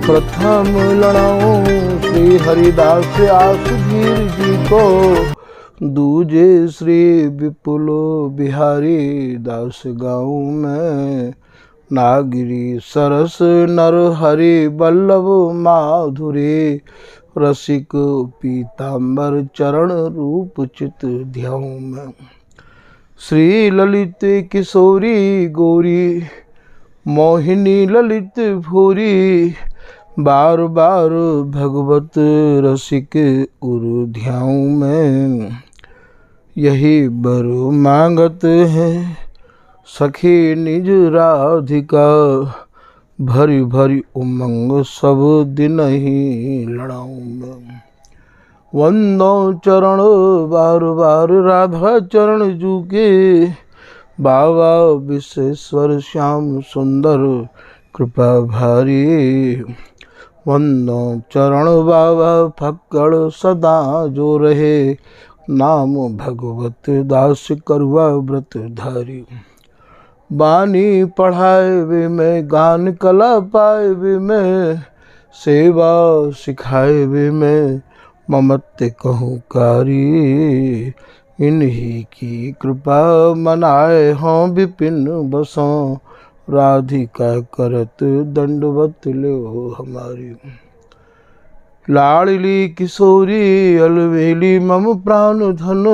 प्रथम लड़ाऊं श्री हरिदास आसुधीर जी को, दूजे श्री विपुल बिहारी दास गाऊं मैं। नागिरी सरस नर हरि बल्लभ माधुरी, रसिक पीताम्बर चरण रूप चित ध्याऊं मैं। श्री ललित किशोरी गौरी मोहिनी ललित भूरी, बार बार भगवत रसिक उर ध्याऊं मैं। यही बर मांगत है सखी निज राधिका, भरी भरी उमंग सब दिन ही लड़ाऊं मैं। वंदो चरण बार बार राधा चरण जू के, बाबा विश्वेश्वर श्याम सुंदर कृपा भारी। वंदो चरण बाबा फक्कड़ सदा जो रहे, नाम भगवत दास करुआ व्रत धारी। बानी पढ़ाए वे में गान कला पाए वे में, सेवा सिखाए वे में ममत्व कहूँ कारी। इन्हीं की कृपा मनाए हों विपिन बसों, राधिका करत दंडवत लो हमारी। लाडली किशोरी अलवेली मम प्राण धन,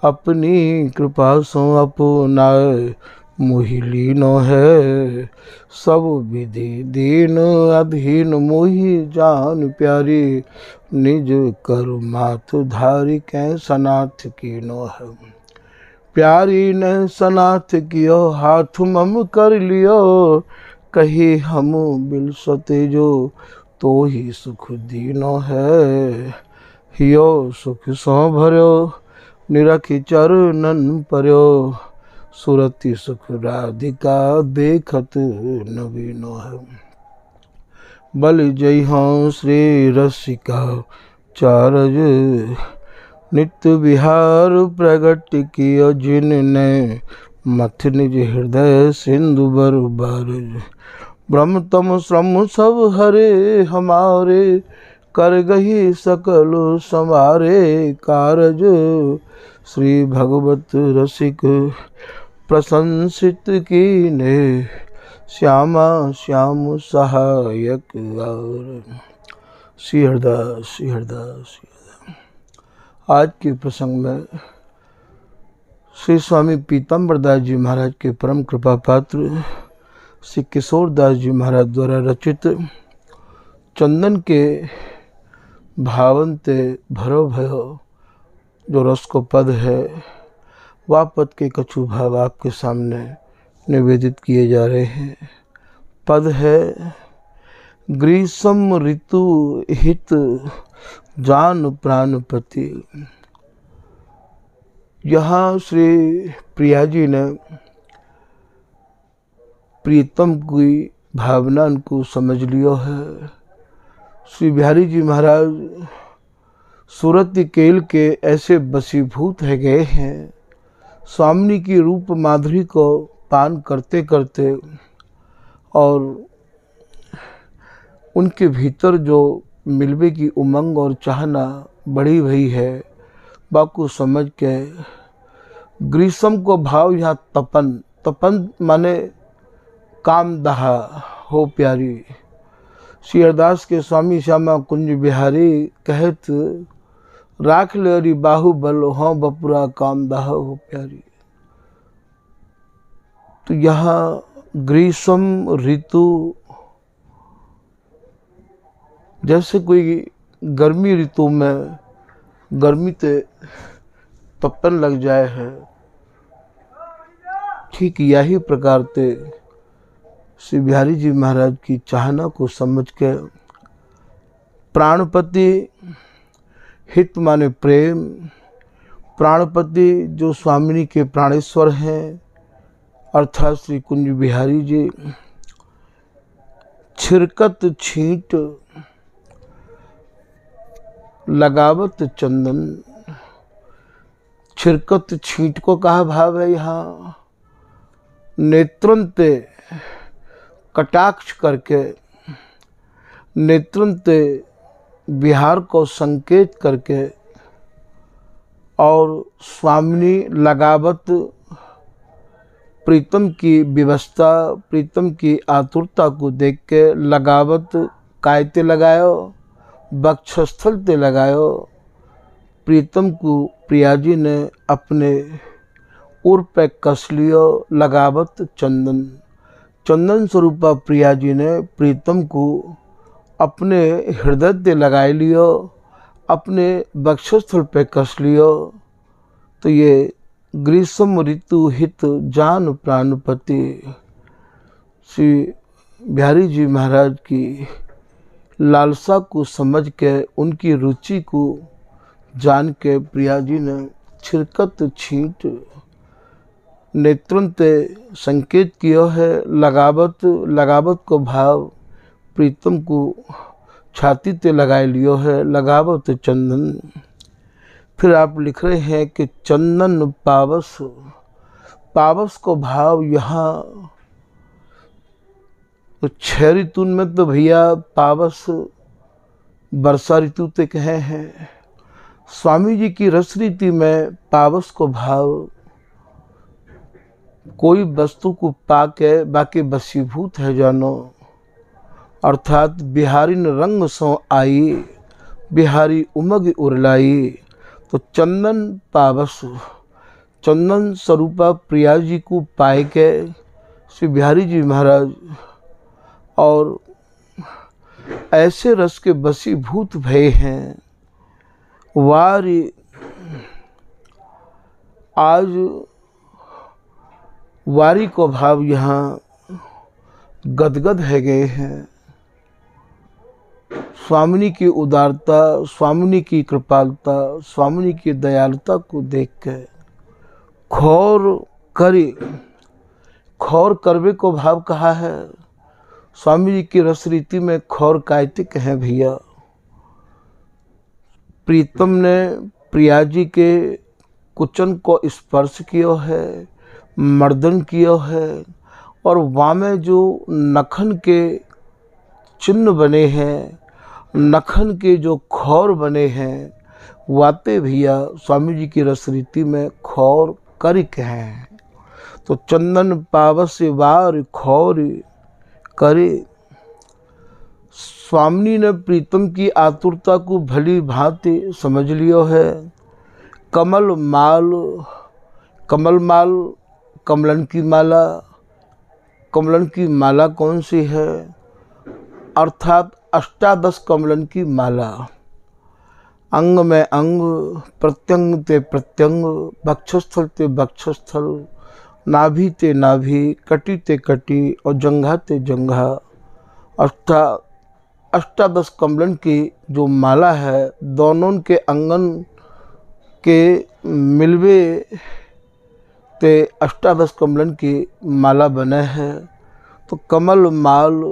अपनी कृपा सो अपनाए मोहि लीनो है। सब विधि दीन अधीन मोहि जान प्यारी, निज कर माथ धारी कै सनाथ कीनो है। प्यारी ने सनाथ कियो हाथ मम कर लियो, कही हम बिल सते जो तो ही सुख दीनो है। हियो सुख सो भर्यो निरखि चरणन पर्यो, सुरति सुख राधिका देखत नवीनो है। बल जय हों श्री रसिका चारज, नित्य विहार प्रगट कियो जिनने, मथ निज हृदय सिंधु बर बारज। ब्रह्म तम श्रम सब हरे हमारे, कर गही सकल संवारे कारज। श्री भगवत रसिक प्रशंसित कीने, श्यामा श्याम सहायक और। श्री हरदास श्री हरदास श्री हरदास। आज के प्रसंग में श्री स्वामी पीताम्बर दास जी महाराज के परम कृपा पात्र श्री किशोर दास जी महाराज द्वारा रचित चंदन के भावंते भरो भयो जो रस को पद है, वह पद के कछु भाव आपके सामने निवेदित किए जा रहे हैं। पद है, ग्रीष्म ऋतु हित जान प्राणपति। यहाँ श्री प्रिया जी ने प्रीतम की भावना को समझ लियो है। श्री बिहारी जी महाराज सूरत केल के ऐसे बसीभूत है गए हैं, स्वामिनी की रूप माधुरी को पान करते करते, और उनके भीतर जो मिलवे की उमंग और चाहना बढ़ी हुई है, बाको समझ के ग्रीष्म को भाव यहाँ तपन, तपन माने कामदहा हो प्यारी। श्री हरदास के स्वामी श्यामा कुंज बिहारी कहत, राख लेरी बाहुबल हो बपुरा कामदाह हो प्यारी। तो यहाँ ग्रीष्म ऋतु, जैसे कोई गर्मी ऋतु में गर्मी ते तपन लग जाए है, ठीक यही प्रकार ते श्री बिहारी जी महाराज की चाहना को समझ के प्राणपति, हित माने प्रेम, प्राणपति जो स्वामिनी के प्राणेश्वर हैं अर्थात श्री कुंज बिहारी जी, छिरकत छींट लगावत चंदन। छिरकत छींट को कहा भाव है यहाँ, नेत्रंते कटाक्ष करके नेत्रंते विहार को संकेत करके और स्वामिनी लगावत प्रीतम की व्यवस्था, प्रीतम की आतुरता को देख के लगावत कायते लगायो, वक्षस्थल ते लगायो। प्रीतम को प्रियाजी ने अपने उर पे कस लियो लगावत चंदन। चंदन स्वरूपा प्रियाजी ने प्रीतम को अपने हृदय ते लगाए लियो, अपने वक्षस्थल पे कस लियो। तो ये ग्रीष्म ऋतु हित जान प्राणपति श्री बिहारी जी महाराज की लालसा को समझ के, उनकी रुचि को जान के प्रिया जी ने छिरकत छींट नेत्रंते संकेत किया है। लगावत लगावत को भाव प्रीतम को छाती ते लगाए लियो है लगावत चंदन। फिर आप लिख रहे हैं कि चंदन पावस, पावस को भाव यहाँ तो 6 ऋतु में तो भैया पावस वर्षा ऋतु ते कहे हैं। स्वामी जी की रस रीति में पावस को भाव कोई वस्तु को पाके बाकी बसीभूत है जानो, अर्थात बिहारी न रंग सो आई, बिहारी उमग उरलाई। तो चंदन पावस, चंदन स्वरूपा प्रिया जी को पाए के श्री बिहारी जी महाराज और ऐसे रस के बसीभूत भय हैं। वारी आज वारी को भाव यहाँ गदगद है गए हैं। स्वामिनी की उदारता, स्वामिनी की कृपालता, स्वामिनी की दयालुता को देख के खौर करी, खौर करवे को भाव कहा है। स्वामी जी की रस रीति में खौर कायतिक हैं भैया। प्रीतम ने प्रिया जी के कुचन को स्पर्श किया है, मर्दन किया है, और वहाँ में जो नखन के चिन्ह बने हैं, नखन के जो खौर बने हैं, वाते भैया स्वामी जी की रस रीति में खौर करिक हैं। तो चंदन पावस वार खौर करे। स्वामी ने प्रीतम की आतुरता को भली भांति समझ लियो है। कमल माल, कमल माल, कमलन की माला, कमलन की माला कौन सी है? अर्थात 18 कमलन की माला। अंग में अंग, प्रत्यंग ते प्रत्यंग, वक्षस्थल ते वक्षस्थल, नाभि ते नाभि, कटी ते कटी और जंघा ते जंघा, 18 कमलन की जो माला है, दोनों के अंगन के मिलवे ते 18 कमलन की माला बने हैं। तो कमल माल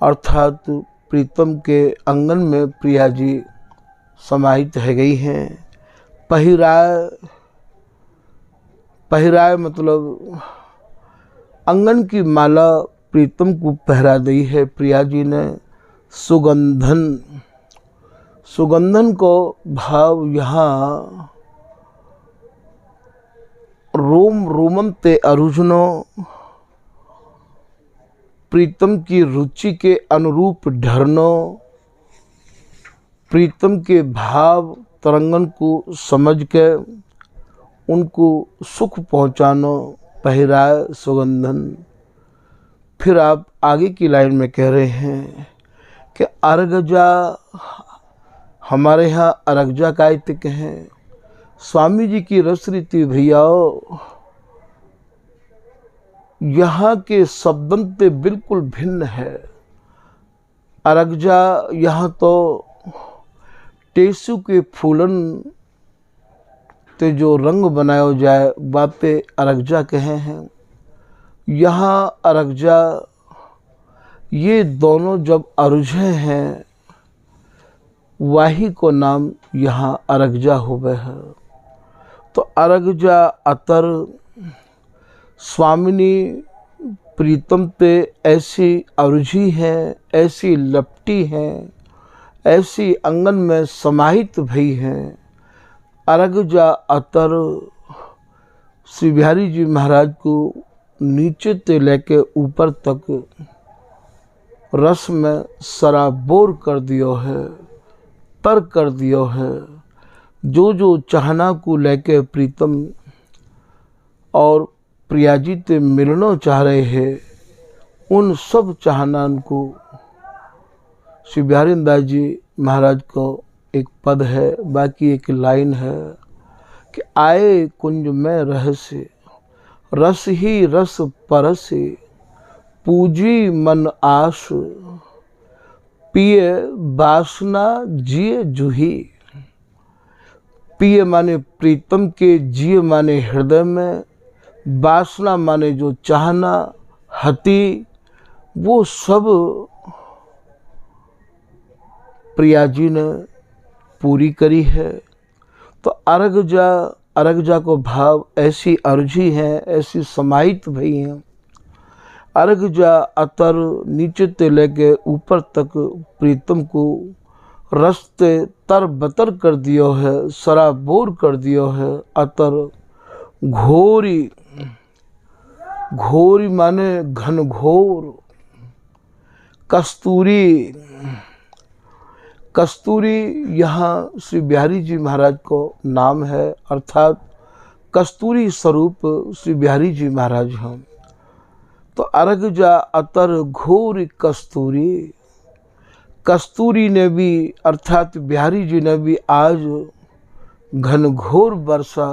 अर्थात प्रीतम के अंगन में प्रिया जी समाहित है गई हैं। पहिराय, पहिराय मतलब अंगन की माला प्रीतम को पहरा दी है प्रिया जी ने। सुगंधन, सुगंधन को भाव यहाँ रोम रोमम ते अरुझनो, प्रीतम की रुचि के अनुरूप ढरनो, प्रीतम के भाव तरंगन को समझ के उनको सुख पहुँचानो, पहिराय सुगंधन। फिर आप आगे की लाइन में कह रहे हैं कि अर्गजा, हमारे यहाँ अर्गजा कायतिक हैं। स्वामी जी की रस रीति भैयाओ यहाँ के शब्दन ते बिल्कुल भिन्न है। अर्गजा यहाँ तो टेसु के फूलन ते जो रंग बनाया जाए बातें अर्गजा कहे हैं। यहाँ अर्गजा ये दोनों जब अरुझे हैं, वाही को नाम यहाँ अर्गजा हुए है। तो अर्गजा अतर स्वामिनी प्रीतम ते ऐसी अरुझी हैं, ऐसी लपटी हैं, ऐसी अंगन में समाहित भई हैं। अर्घ जा अतर श्री बिहारी जी महाराज को नीचे ते लेके ऊपर तक रस में सराबोर कर दियो है, तर कर दियो है। जो जो चाहना को लेके प्रीतम और प्रिया जी ते मिलना चाह रहे हैं, उन सब चाहनान को श्री बिहारी दास जी महाराज को एक पद है, बाकी एक लाइन है कि आए कुंज में रहस्य, रस ही रस परसे, पूजी मन आस, पिए वासना जिए जूही। पिए माने प्रीतम के, जिए माने हृदय में, वासना माने जो चाहना हती, वो सब प्रिया जी ने पूरी करी है। तो अर्घ जा को भाव ऐसी अर्जी हैं, ऐसी समाहित भई हैं। अर्घ जा अतर नीचे ते लेके ऊपर तक प्रीतम को रस्ते तर बतर कर दियो है, सराबोर कर दियो है। अतर घोरी, घोरी माने घनघोर। कस्तूरी, कस्तूरी यहाँ श्री बिहारी जी महाराज को नाम है, अर्थात कस्तूरी स्वरूप श्री बिहारी जी महाराज हैं। तो अर्घ जा अतर घोर कस्तूरी, कस्तूरी ने भी अर्थात बिहारी जी ने भी आज घनघोर वर्षा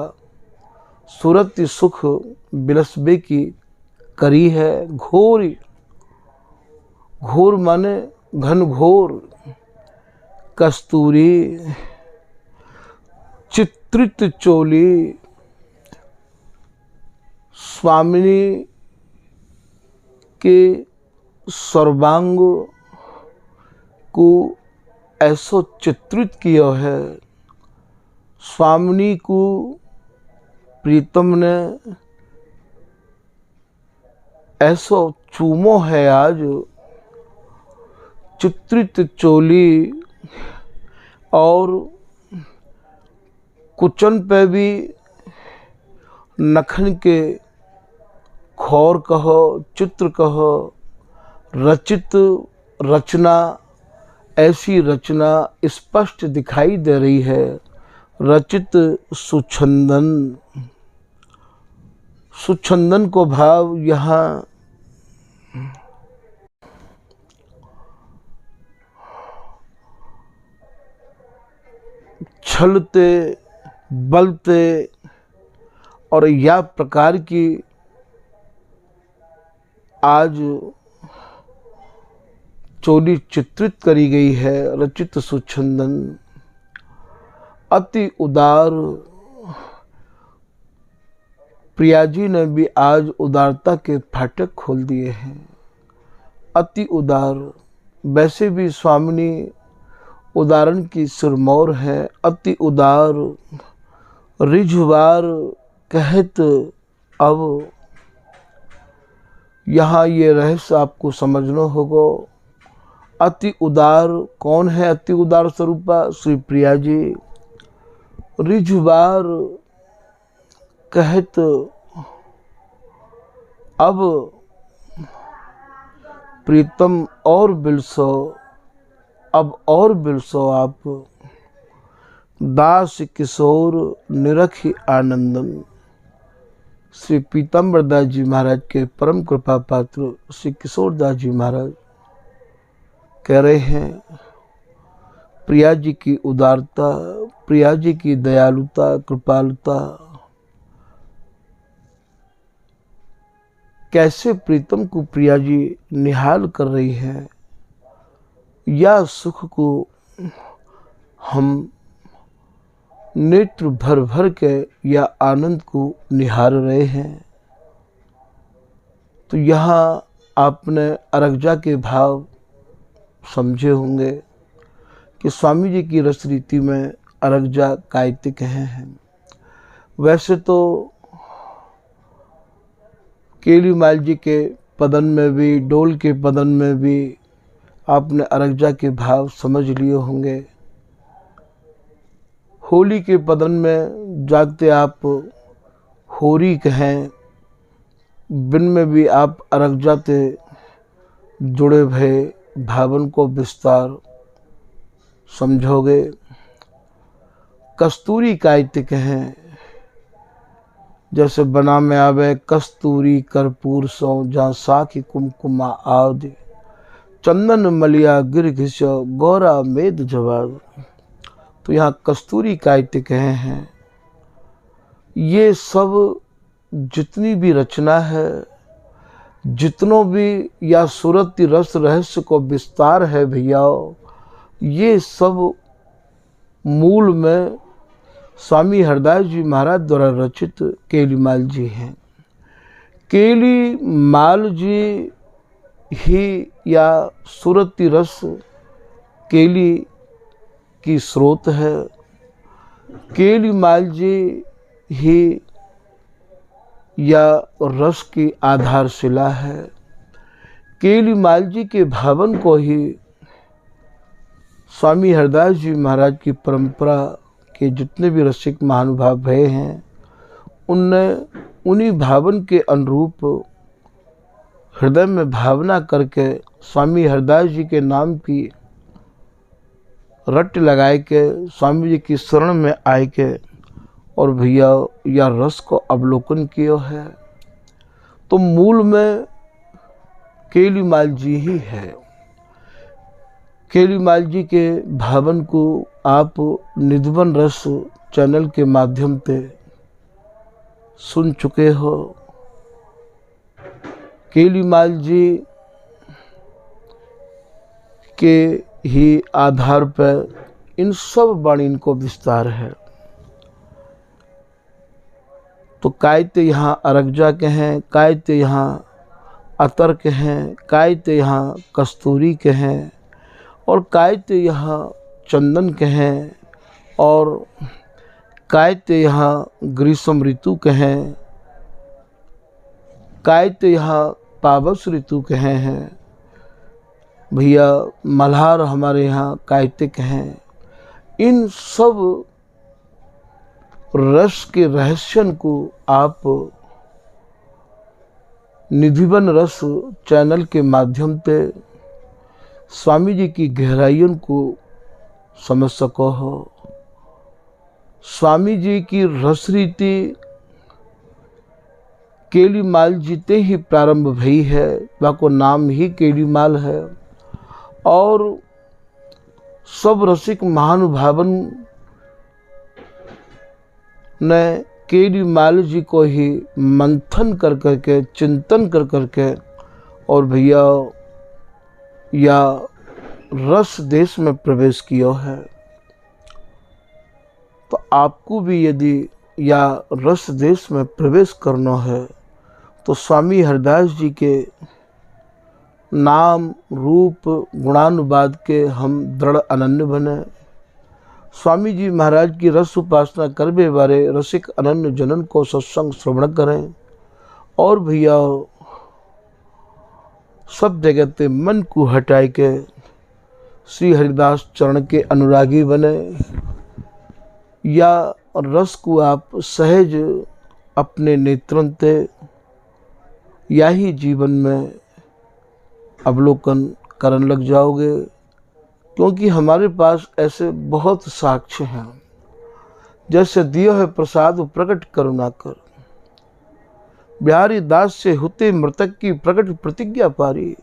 सूरत सुख बिलसबे की करी है। घोर, घोर माने घनघोर। कस्तूरी चित्रित चोली, स्वामिनी के सर्वांग को ऐसो चित्रित किया है। स्वामिनी को प्रीतम ने ऐसो चूमो है आज। चित्रित चोली और कुचन पे भी नखन के खौर कहो, चित्र कहो, रचित रचना, ऐसी रचना स्पष्ट दिखाई दे रही है। रचित सुछंदन, सुछंदन को भाव यहाँ छलते बलते और या प्रकार की आज चोली चित्रित करी गई है। रचित सुछंदन, अति उदार। प्रिया जी ने भी आज उदारता के फाटक खोल दिए हैं। अति उदार, वैसे भी स्वामिनी उदाहरण की सिरमौर है। अति उदार रिझवार कहत अब, यहाँ ये रहस्य आपको समझना होगा। अति उदार कौन है? अति उदार स्वरूपा श्री प्रिया जी। रिझवार कहत अब, प्रीतम और बिलसो, अब और बिलसो आप। दास किशोर निरखी आनंदम। श्री पीताम्बर दास जी महाराज के परम कृपा पात्र श्री किशोर दास जी महाराज कह रहे हैं, प्रिया जी की उदारता, प्रिया जी की दयालुता, कृपालुता, कैसे प्रीतम को प्रिया जी निहाल कर रही है। या सुख को हम नेत्र भर भर के या आनंद को निहार रहे हैं। तो यहाँ आपने अर्घजा के भाव समझे होंगे कि स्वामी जी की रस रीति में अर्घजा कायतिक हैं। वैसे तो केली माल जी के पदन में भी, डोल के पदन में भी आपने अरगजा के भाव समझ लिए होंगे। होली के पदन में जाते आप होरी कहें, बिन में भी आप अरगजा ते जुड़े भय भावन को विस्तार समझोगे। कस्तूरी कायते कहें, जैसे बना में आवे कस्तूरी कर्पूर सौ, जहाँ साखी कुमकुमा आदि, चंदन मलिया गिर घिस गौरा मेद जवाब। तो यहाँ कस्तूरी कायते कहे हैं। ये सब जितनी भी रचना है, जितनों भी या सूरत रस रहस्य को विस्तार है भैया, ये सब मूल में स्वामी हरदास जी महाराज द्वारा रचित केलीमाल जी हैं। केलीमाल जी ही या सूरती रस केली की स्रोत है। केलीमाल जी ही या रस की आधारशिला है। केलीमाल जी के भावन को ही स्वामी हरदास जी महाराज की परंपरा के जितने भी रसिक महानुभाव भये हैं, उनने उन्हीं भावन के अनुरूप हृदय में भावना करके स्वामी हरदास जी के नाम की रट लगाए के स्वामी जी की शरण में आए के और भैया या रस को अवलोकन किया है। तो मूल में केलीमाल जी ही है। केलीमाल जी के भावन को आप निधवन रस चैनल के माध्यम से सुन चुके हो। केलीमाल जी के ही आधार पर इन सब वाणी को विस्तार है। तो कायते यहाँ अरगजा के हैं, कायते यहाँ अतर के हैं, कायते यहाँ कस्तूरी के हैं, और कायते यहाँ चंदन के हैं, और कायते यहाँ ग्रीष्म ऋतु के हैं, कायते यहाँ पावस ऋतु के हैं। भैया मल्हार हमारे यहाँ कायते के हैं। इन सब रस के रहस्यन को आप निधिवन रस चैनल के माध्यम से स्वामी जी की गहराइयों को समझ सको हो। स्वामी जी की रस रीति केलीमाल जीते ही प्रारंभ भई है, वाको नाम ही केलीमाल है। और सब रसिक महानुभावन ने केलीमाल जी को ही मंथन कर करके, चिंतन कर करके और भैया या रस देश में प्रवेश किया है। तो आपको भी यदि या रस देश में प्रवेश करना है तो स्वामी हरदास जी के नाम रूप गुणानुवाद के हम दृढ़ अनन्य बने। स्वामी जी महाराज की रस उपासना करने वाले रसिक अनन्य जनन को सत्संग श्रवण करें और भैया सब जगह ते मन को हटाए के श्री हरिदास चरण के अनुरागी बने। या रस को आप सहज अपने नेत्रों ते या ही जीवन में अवलोकन करने लग जाओगे, क्योंकि हमारे पास ऐसे बहुत साक्ष्य हैं। जैसे दियो है प्रसाद प्रकट करुणा कर, बिहारी दास से होते मृतक की प्रकट प्रतिज्ञा पारी।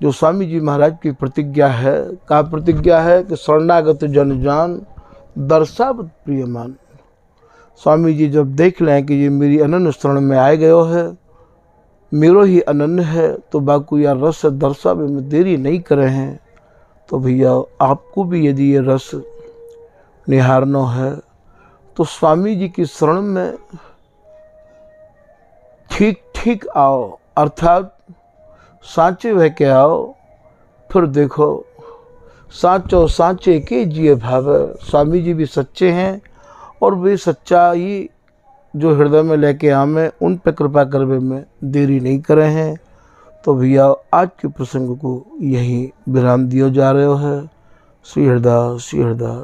जो स्वामी जी महाराज की प्रतिज्ञा है, का प्रतिज्ञा है कि शरणागत जन जान दर्शावत प्रियमान। स्वामी जी जब देख लें कि ये मेरी अनन्य शरण में आए गयो है, मेरो ही अनन्य है, तो बाकू या रस दर्शावे में देरी नहीं करे हैं। तो भैया आपको भी यदि ये रस निहारना है तो स्वामी जी की शरण में ठीक ठीक आओ, अर्थात साँचे वह के आओ। फिर देखो साँचो साँचे के जिए भाव। स्वामी जी भी सच्चे हैं और वे सच्चाई जो हृदय में लेके आमे उन पर कृपा करवे में देरी नहीं करे हैं। तो भैया आज के प्रसंग को यही विराम दिया जा रहा है। श्री हरदास श्री हरदास।